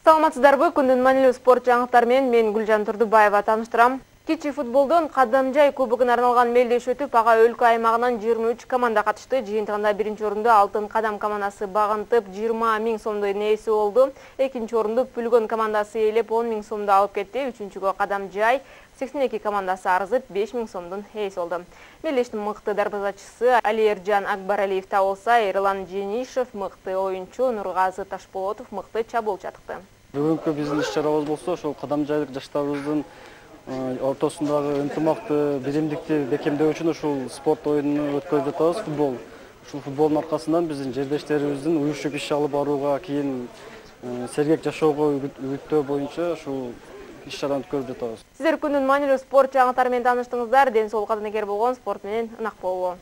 Саламатсыздарбы, күндүн маанилүү спорт жаңылыктары менен мен Гүлжан Турдубаева таныштырам. Кичи футболдон Кадамжай кубогуна арналган мелдеш өтүп, ага өлкө аймагынан 23 команда катышты. Жыйынтыгында биринчи орунду Алтын Кадам командасы багынтып 20 000 сомдун ээси болду. Экинчи орунду Пүлгөн командасы ээлеп 10 000 сомду алып кетти. Үчүнчүгө Кадамжай 82 командасы арызып 5 000 сомдун ээси болду. Мелдештин мыкты дарбазачысы Алиержан Акбаралиев табылса, Эрлан Женишев мыкты оюнчу, Нургазы Ташполотов мыкты чабуулчу атыкты. Бүгүнкү биздин иш-чарабыз болсо, ошол Кадамжайлык жаштарыбыздын ортосундагы ынтымакты, биримдикти бекемдөө үчүн ушул спорт оюнун өткөрүп жатабыз, футбол. Ушул футболдун аркасынан биздин жердештерибиздин уюшуп иш алып барууга, кийин сергек жашоого үгүттөө боюнча ушул иш-чараны өткөрүп жатабыз. Сиздер күндүн маанилүү спорт жаңылыктары менен тааныштыңыздар. Ден соолукка эгер болгон спорт менен ынак болуу.